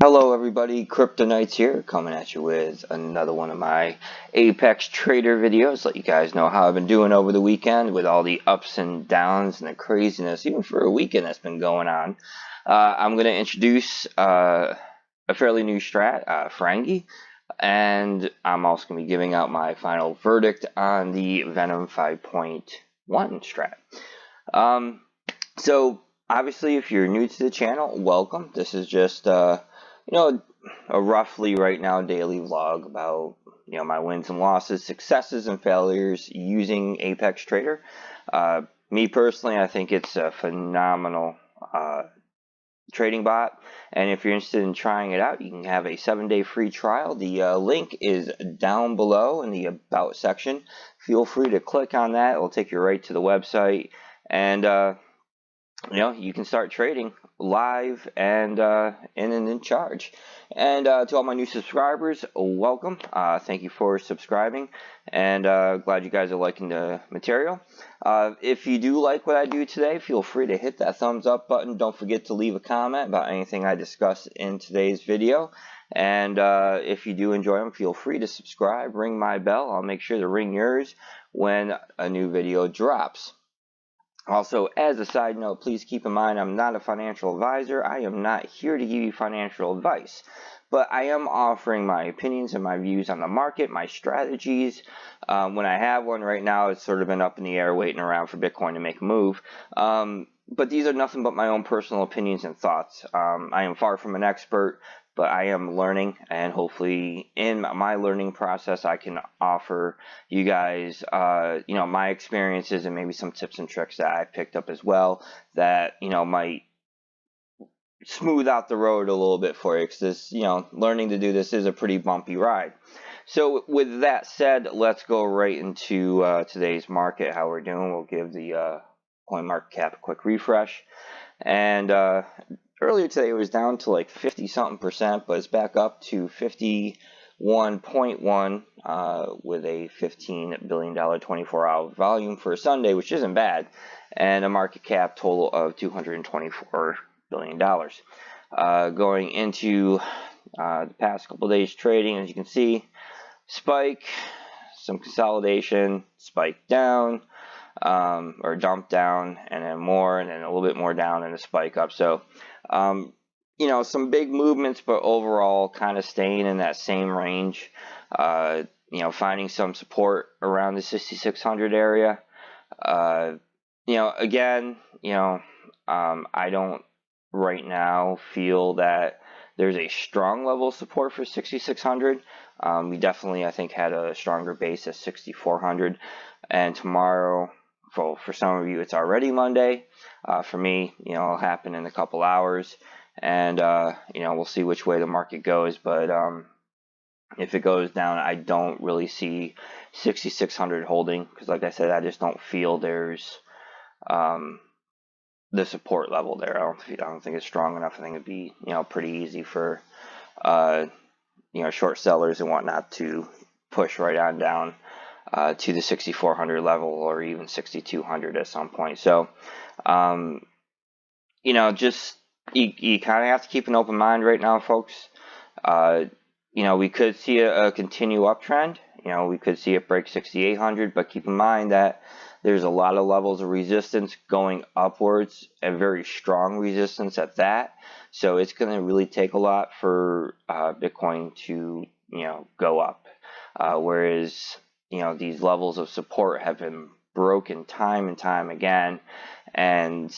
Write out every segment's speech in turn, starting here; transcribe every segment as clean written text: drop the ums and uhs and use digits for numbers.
Hello everybody, Kryptonites here, coming at you with another one of my Apex Trader videos. Let you guys know how I've been doing over the weekend with all the ups and downs and the craziness, even for a weekend that's been going on. I'm going to introduce a fairly new strat, Ferengi, and I'm also going to be giving out my final verdict on the Venom 5.1 strat. So obviously if you're new to the channel, welcome. This is just a roughly right now daily vlog about my wins and losses, successes and failures using Apex Trader. Me personally, I think it's a phenomenal trading bot, and if you're interested in trying it out, you can have a 7-day free trial. The link is down below in the about section. Feel free to click on that. It'll take you right to the website, and you can start trading live and in charge. And to all my new subscribers, welcome. Thank you for subscribing, and glad you guys are liking the material. If you do like what I do today, feel free to hit that thumbs up button. Don't forget to leave a comment about anything I discuss in today's video. And if you do enjoy them, feel free to subscribe, ring my bell. I'll make sure to ring yours when a new video drops. Also, as a side note, please keep in mind I'm not a financial advisor. I am not here to give you financial advice, but I am offering my opinions and my views on the market, my strategies. When I have one right now, it's sort of been up in the air waiting around for Bitcoin to make a move. But these are nothing but my own personal opinions and thoughts. I am far from an expert, but I am learning, and hopefully in my learning process I can offer you guys my experiences and maybe some tips and tricks that I picked up as well that might smooth out the road a little bit for you, because this learning to do this is a pretty bumpy ride. So with that said, let's go right into today's market, how we're doing. We'll give the coin market cap a quick refresh, and earlier today it was down to like 50 something percent, but it's back up to 51.1 with a $15 billion 24-hour volume for a Sunday, which isn't bad, and a market cap total of $224 billion. Going into the past couple days trading, as you can see, spike, some consolidation, spike down, or dump down, and then more, and then a little bit more down, and a spike up. So some big movements, but overall kind of staying in that same range. Finding some support around the 6,600 area. Again, I don't right now feel that there's a strong level of support for 6,600. We definitely, I think, had a stronger base at 6,400, and tomorrow, for some of you, it's already Monday. For me, it'll happen in a couple hours, and we'll see which way the market goes. But if it goes down, I don't really see 6,600 holding, because, like I said, I just don't feel there's the support level there. I don't think it's strong enough. I think it'd be pretty easy for short sellers and whatnot to push right on down to the 6,400 level, or even 6,200 at some point. So, just you kind of have to keep an open mind right now, folks. We could see a continue uptrend. We could see it break 6,800, but keep in mind that there's a lot of levels of resistance going upwards, and very strong resistance at that. So it's going to really take a lot for Bitcoin to go up, whereas these levels of support have been broken time and time again, and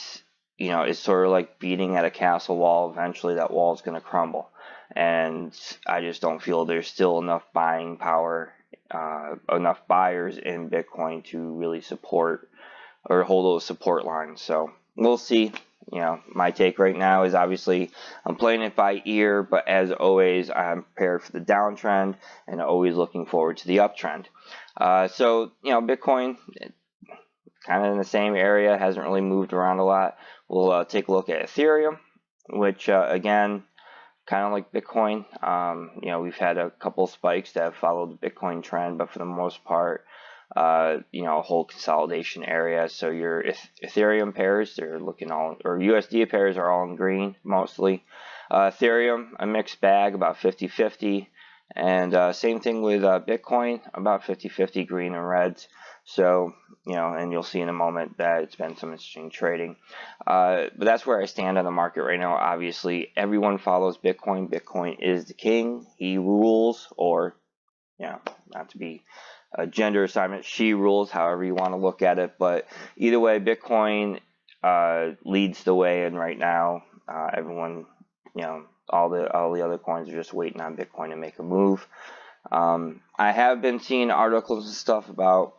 it's sort of like beating at a castle wall. Eventually that wall is going to crumble, and I just don't feel there's still enough buying power, enough buyers in Bitcoin to really support or hold those support lines. So we'll see. My take right now is, obviously I'm playing it by ear, but as always, I'm prepared for the downtrend and always looking forward to the uptrend. So Bitcoin kind of in the same area, hasn't really moved around a lot. We'll take a look at Ethereum, which again, kind of like Bitcoin, we've had a couple spikes that have followed the Bitcoin trend, but for the most part, a whole consolidation area. So your Ethereum pairs, they're looking all, or USD pairs are all in green mostly. Ethereum, a mixed bag, about 50-50. And same thing with Bitcoin, about 50-50 green and reds. So, and you'll see in a moment that it's been some interesting trading. But that's where I stand on the market right now. Obviously, everyone follows Bitcoin. Bitcoin is the king. He rules, or, not to be a gender assignment, she rules, however you want to look at it. But either way, Bitcoin leads the way, and right now, everyone, all the other coins are just waiting on Bitcoin to make a move. I have been seeing articles and stuff about,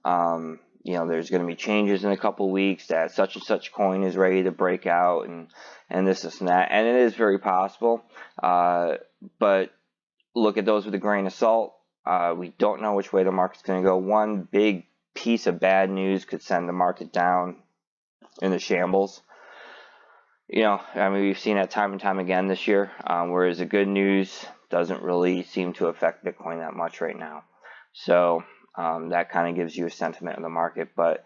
there's going to be changes in a couple weeks, that such and such coin is ready to break out, and this and that, and it is very possible. But look at those with a grain of salt. We don't know which way the market's going to go. One big piece of bad news could send the market down in the shambles. We've seen that time and time again this year, whereas the good news doesn't really seem to affect Bitcoin that much right now. So that kind of gives you a sentiment of the market. But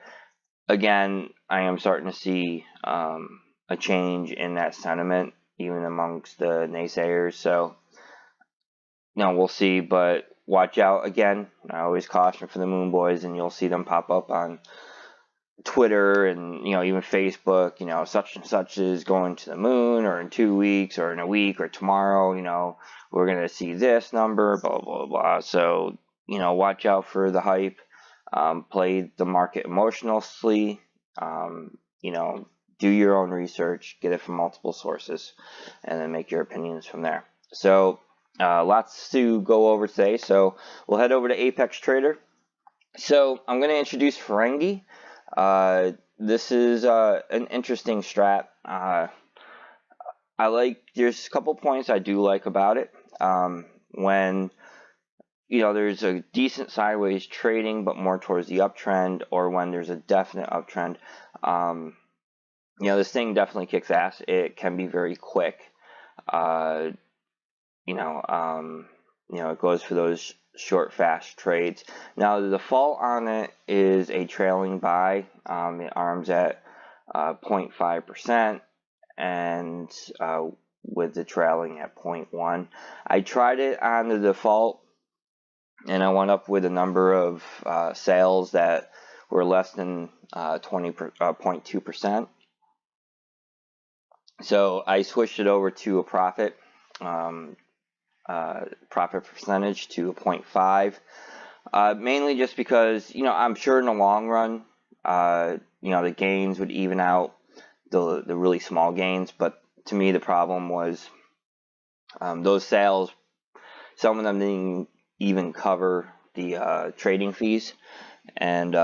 again, I am starting to see a change in that sentiment, even amongst the naysayers. So, we'll see, but watch out. Again, I always caution for the Moon Boys, and you'll see them pop up on Twitter and even Facebook. Such and such is going to the moon, or in 2 weeks, or in a week, or tomorrow. We're gonna see this number, blah blah blah. So watch out for the hype. Play the market emotionally. Do your own research, get it from multiple sources, and then make your opinions from there. So lots to go over today. So we'll head over to Apex Trader. So I'm going to introduce Ferengi. This is an interesting strat. There's a couple points I do like about it. When there's a decent sideways trading, but more towards the uptrend, or when there's a definite uptrend, this thing definitely kicks ass. It can be very quick. It goes for those short, fast trades. Now, the default on it is a trailing buy. It arms at 0.5%, and with the trailing at 0.1. I tried it on the default, and I went up with a number of sales that were less than 0.2%. So I switched it over to a profit percentage to a 0.5, mainly just because I'm sure in the long run the gains would even out the really small gains. But to me, the problem was those sales, some of them didn't even cover the trading fees, and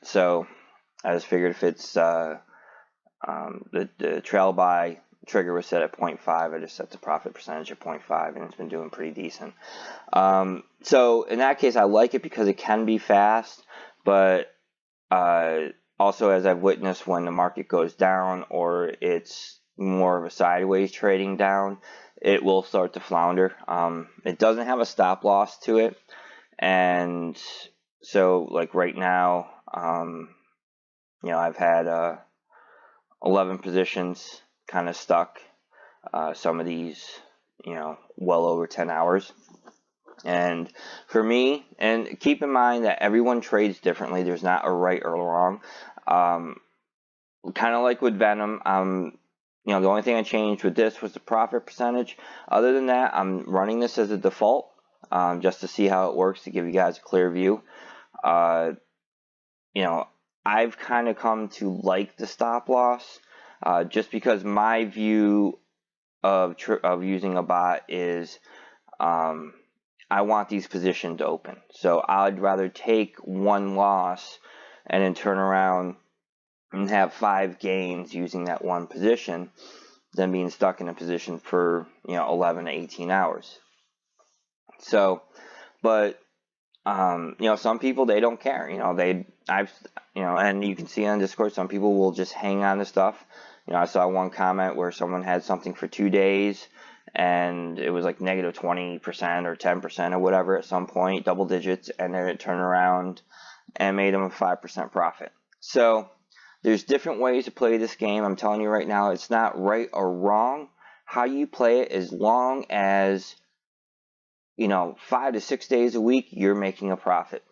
so I just figured if it's the trail buy trigger was set at 0.5, I just set the profit percentage at 0.5, and it's been doing pretty decent. So in that case, I like it because it can be fast, but also, as I've witnessed, when the market goes down, or it's more of a sideways trading down, it will start to flounder. It doesn't have a stop loss to it, and so like right now, I've had 11 positions kind of stuck. Some of these, well over 10 hours. And for me, and keep in mind that everyone trades differently. There's not a right or wrong. Kind of like with Venom, the only thing I changed with this was the profit percentage. Other than that, I'm running this as a default, just to see how it works, to give you guys a clear view. I've kind of come to like the stop loss, just because my view of using a bot is, I want these positions open. So I'd rather take one loss and then turn around and have 5 gains using that one position than being stuck in a position for 11 to 18 hours. So, but some people, they don't care. And you can see on Discord, some people will just hang on to stuff. I saw one comment where someone had something for 2 days, and it was like negative 20% or 10% or whatever at some point, double digits, and then it turned around and made them a 5% profit. So there's different ways to play this game. I'm telling you right now, it's not right or wrong. how you play it, as long as, 5 to 6 days a week, you're making a profit.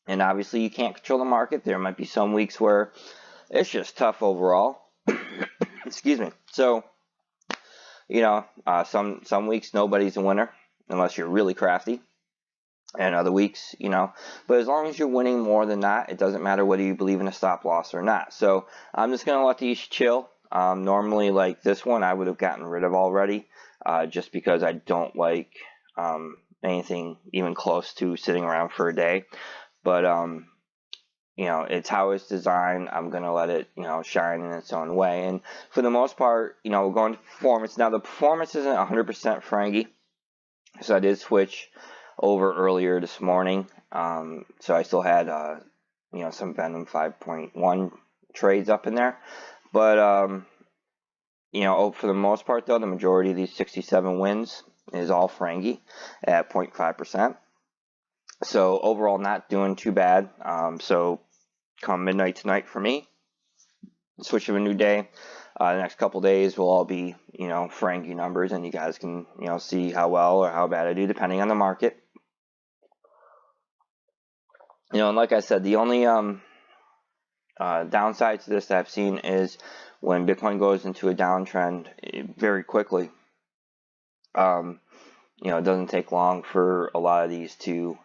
And obviously you can't control the market. There might be some weeks where it's just tough overall. Excuse me. So, some weeks nobody's a winner unless you're really crafty. And other weeks, but as long as you're winning more than that, it doesn't matter whether you believe in a stop loss or not. So I'm just going to let these chill. Normally, like this one, I would have gotten rid of already, just because I don't like anything even close to sitting around for a day. But it's how it's designed. I'm going to let it, shine in its own way. And for the most part, we're going to performance. Now, the performance isn't 100% Ferengi, so I did switch over earlier this morning. So I still had, some Venom 5.1 trades up in there. But, for the most part, though, the majority of these 67 wins is all Ferengi at 0.5%. So overall, not doing too bad. So come midnight tonight for me, switch to a new day. The next couple days will all be, Ferengi numbers, and you guys can, see how well or how bad I do depending on the market. And like I said, the only downside to this that I've seen is when Bitcoin goes into a downtrend very quickly. It doesn't take long for a lot of these to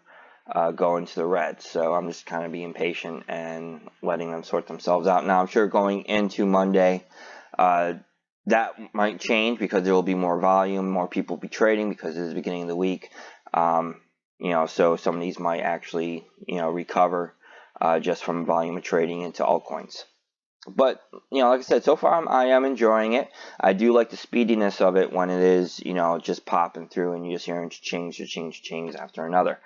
go into the red. So I'm just kind of being patient and letting them sort themselves out. Now, I'm sure going into Monday, that might change because there will be more volume, more people will be trading because it's the beginning of the week. So some of these might actually, recover just from volume of trading into altcoins. But, like I said, so far I am enjoying it. I do like the speediness of it when it is, just popping through and you just hearing change after another.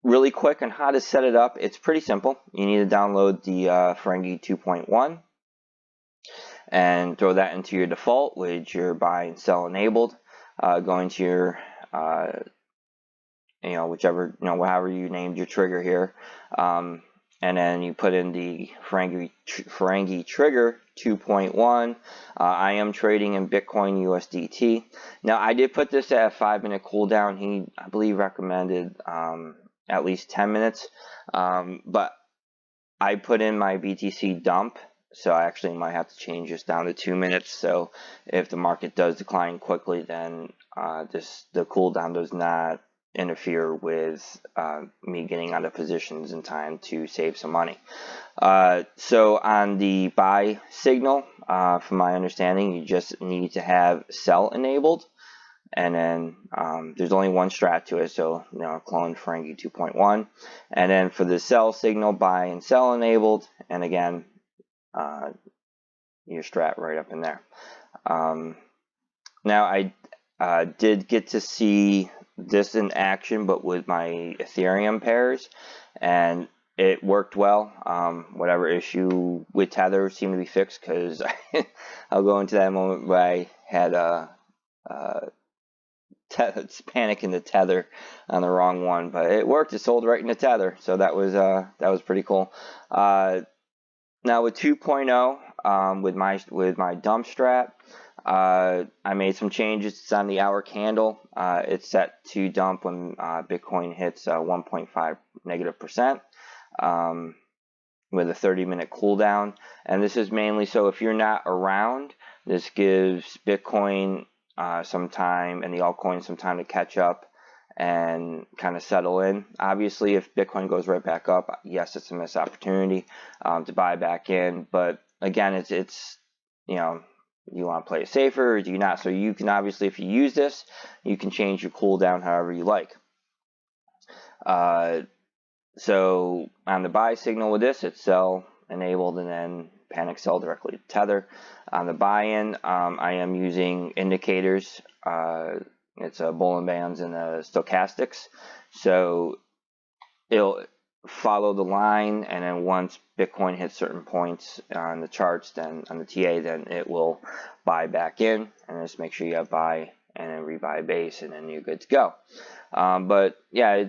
Really quick on how to set it up. It's pretty simple. You need to download the Ferengi 2.1 and throw that into your default with your buy and sell enabled. Go into your however you named your trigger here, and then you put in the Ferengi trigger 2.1. I am trading in Bitcoin USDT. Now, I did put this at a 5-minute cooldown. He, I believe, recommended at least 10 minutes, but I put in my BTC dump, so I actually might have to change this down to 2 minutes. So if the market does decline quickly, then the cooldown does not interfere with me getting out of positions in time to save some money. So on the buy signal, from my understanding, you just need to have sell enabled, and then there's only one strat to it, so clone Ferengi 2.1, and then for the sell signal, buy and sell enabled, and again your strat right up in there. Now I did get to see this in action, but with my Ethereum pairs, and it worked well. Whatever issue with Tether seemed to be fixed, because I'll go into that moment where I had panic in the Tether on the wrong one, but it worked. It sold right into Tether, so that was pretty cool. Now with 2.0, with my dump strat, I made some changes. It's on the hour candle. It's set to dump when Bitcoin hits 1.5% negative, with a 30-minute cooldown. And this is mainly so if you're not around, this gives Bitcoin some time and the altcoins some time to catch up and kind of settle in. Obviously, if Bitcoin goes right back up, yes, it's a missed opportunity to buy back in. But again, it's you want to play it safer or do you not? So you can obviously, if you use this, you can change your cooldown however you like. So on the buy signal with this, it's sell enabled and then panic sell directly to Tether. On the buy-in, I am using indicators. It's Bollinger Bands and stochastics. So it'll follow the line, and then once Bitcoin hits certain points on the charts, then on the TA, then it will buy back in, and just make sure you have buy and then rebuy base, and then you're good to go. But yeah,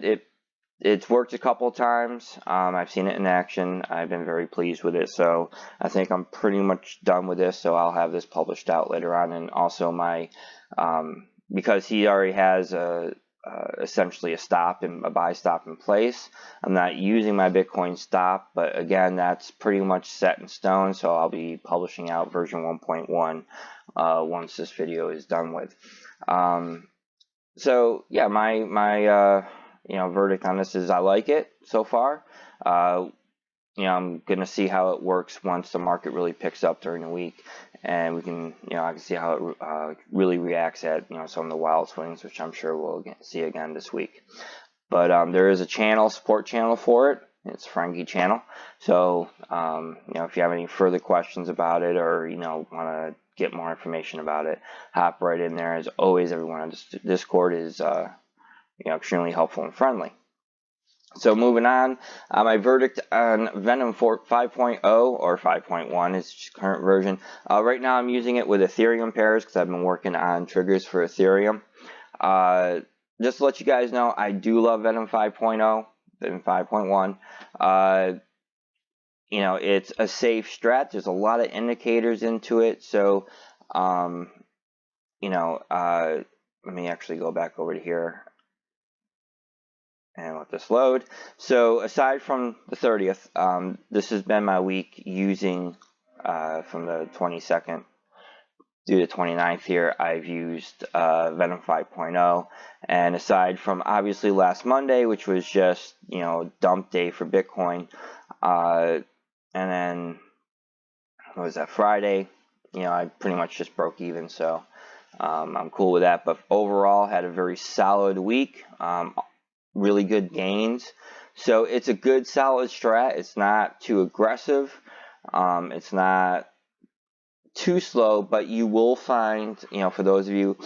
it's worked a couple times. I've seen it in action. I've been very pleased with it. So I think I'm pretty much done with this. So I'll have this published out later on. And also my, because he already has essentially a buy stop in place. I'm not using my Bitcoin stop, but again, that's pretty much set in stone. So I'll be publishing out version 1.1 once this video is done with. So yeah, my verdict on this is I like it so far. I'm gonna see how it works once the market really picks up during the week, and we can, I can see how it really reacts at some of the wild swings, which I'm sure we'll see again this week. But there is a support channel for it. It's Ferengi channel. So if you have any further questions about it, or want to get more information about it, hop right in there. As always, everyone on Discord is extremely helpful and friendly. So moving on, my verdict on Venom 5.0 or 5.1 is current version. Right now I'm using it with Ethereum pairs because I've been working on triggers for Ethereum. Just to let you guys know, I do love Venom 5.0, Venom 5.1. It's a safe strat. There's a lot of indicators into it. So, let me actually go back over to here and let this load. So aside from the 30th, this has been my week using from the 22nd through the 29th here, I've used Venom 5.0. And aside from obviously last Monday, which was just, dump day for Bitcoin, and then, what was that, Friday, I pretty much just broke even, so I'm cool with that. But overall, had a very solid week. Really good gains. So it's a good solid strat. It's not too aggressive. It's not too slow, but you will find, for those of you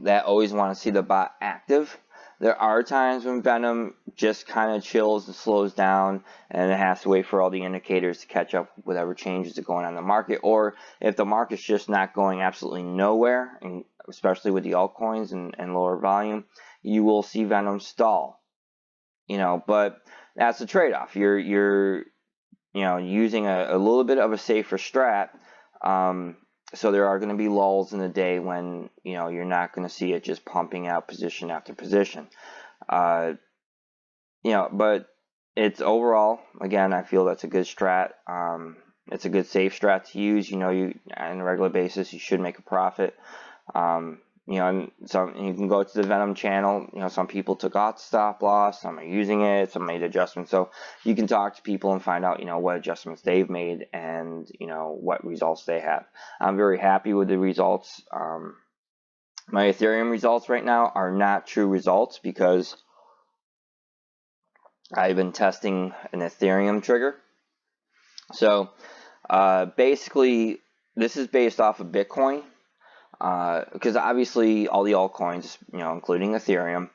that always want to see the bot active, there are times when Venom just kind of chills and slows down, and it has to wait for all the indicators to catch up with whatever changes are going on in the market. Or if the market's just not going absolutely nowhere, and especially with the altcoins and lower volume, you will see Venom stall. But that's the trade-off. You're using a little bit of a safer strat. So there are going to be lulls in the day when you're not going to see it just pumping out position after position. But it's overall, again, I feel that's a good strat. It's a good safe strat to use. You on a regular basis you should make a profit. And you can go to the Venom channel. Some people took out the stop loss, some are using it, some made adjustments. So you can talk to people and find out, what adjustments they've made and, what results they have. I'm very happy with the results. My Ethereum results right now are not true results because I've been testing an Ethereum trigger. So basically, this is based off of Bitcoin. Because obviously all the altcoins, including Ethereum,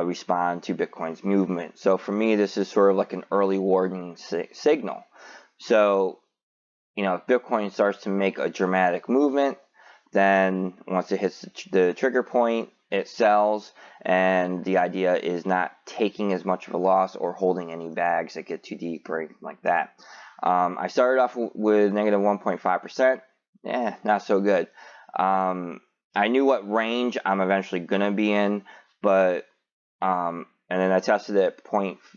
respond to Bitcoin's movement. So for me, this is sort of like an early warning signal. So, if Bitcoin starts to make a dramatic movement, then once it hits the trigger point, it sells, and the idea is not taking as much of a loss or holding any bags that get too deep or anything like that. I started off with negative 1.5%. Not so good. I knew what range I'm eventually gonna be in, but and then I tested it at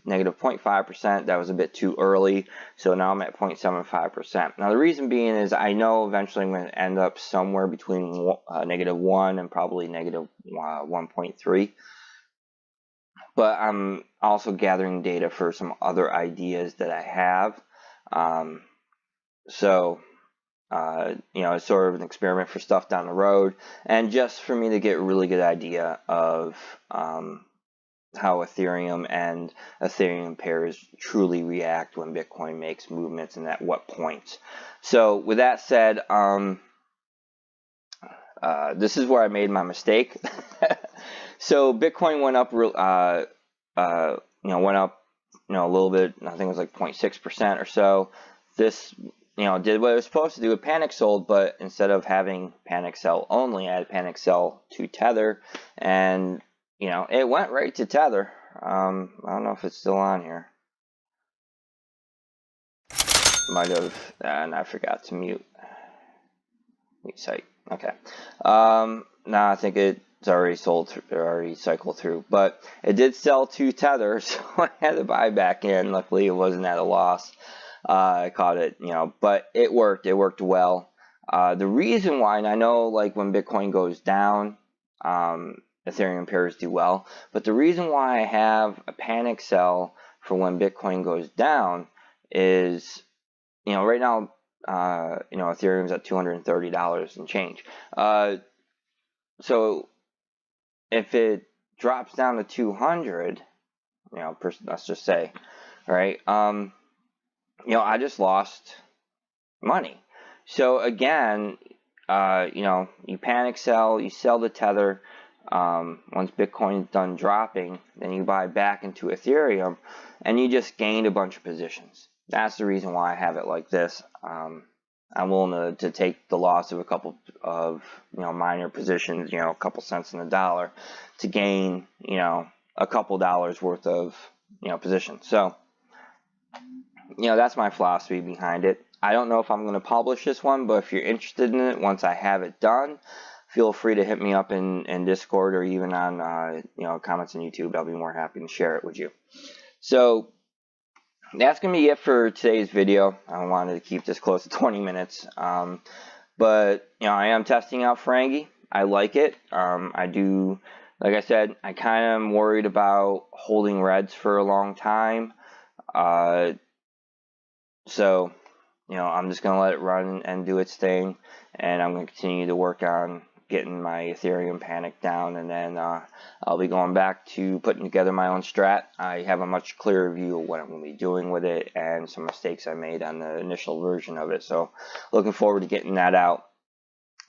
negative 0.5%. That was a bit too early, so now I'm at 0.75%. Now the reason being is I know eventually I'm going to end up somewhere between negative 1 and probably negative 1.3. But I'm also gathering data for some other ideas that I have. It's sort of an experiment for stuff down the road, and just for me to get a really good idea of how Ethereum and Ethereum pairs truly react when Bitcoin makes movements and at what points. So with that said, this is where I made my mistake. So Bitcoin went up, a little bit. I think it was like 0.6% or so. This did what it was supposed to do with panic sold, but instead of having panic sell only, I had panic sell to tether, and it went right to tether. I don't know if it's still on here. Might have, and I forgot to mute site. Okay. Nah, I think it's already sold through, already cycled through, but it did sell 2 tethers, so I had to buy back in. Luckily, it wasn't at a loss. I caught it, you know, but it worked. It worked well. The reason why, and I know like when Bitcoin goes down, Ethereum pairs do well, but the reason why I have a panic sell for when Bitcoin goes down is, you know, right now, you know, Ethereum's at $230 and change. So if it drops down to 200, you know, let's just say, right? You know, I just lost money. So again, you know, you panic sell, you sell the tether. Once Bitcoin's done dropping, then you buy back into Ethereum, and you just gained a bunch of positions. That's the reason why I have it like this. I'm willing to take the loss of a couple of, you know, minor positions, you know, a couple cents in the dollar, to gain, you know, a couple dollars worth of, you know, positions. So, you know, that's my philosophy behind it. I don't know if I'm going to publish this one, but if you're interested in it, once I have it done, feel free to hit me up in Discord or even on, you know, comments on YouTube. I'll be more happy to share it with you. So that's going to be it for today's video. I wanted to keep this close to 20 minutes. But, you know, I am testing out Ferengi. I like it. I do, like I said, I kind of am worried about holding reds for a long time. So, you know, I'm just going to let it run and do its thing. And I'm going to continue to work on getting my Ethereum panic down, and then I'll be going back to putting together my own strat. I have a much clearer view of what I'm going to be doing with it and some mistakes I made on the initial version of it. So looking forward to getting that out.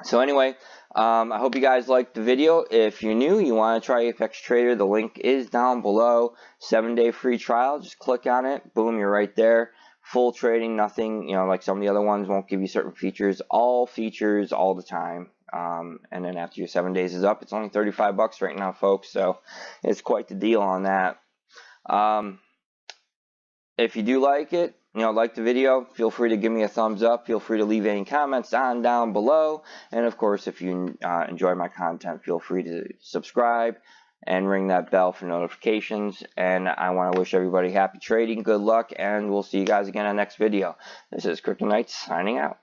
So anyway, I hope you guys liked the video. If you're new, you want to try Apex Trader, the link is down below. 7-day free trial, just click on it, boom, you're right there. Full trading, nothing, you know, like some of the other ones won't give you certain features. All features all the time. And then after your 7 days is up, it's only 35 bucks right now, folks. So it's quite the deal on that. If you do like it, you know, like the video, feel free to give me a thumbs up. Feel free to leave any comments down below. And of course, if you enjoy my content, feel free to subscribe and ring that bell for notifications. And I want to wish everybody happy trading, good luck, and we'll see you guys again on the next video. This is Kryptonite signing out.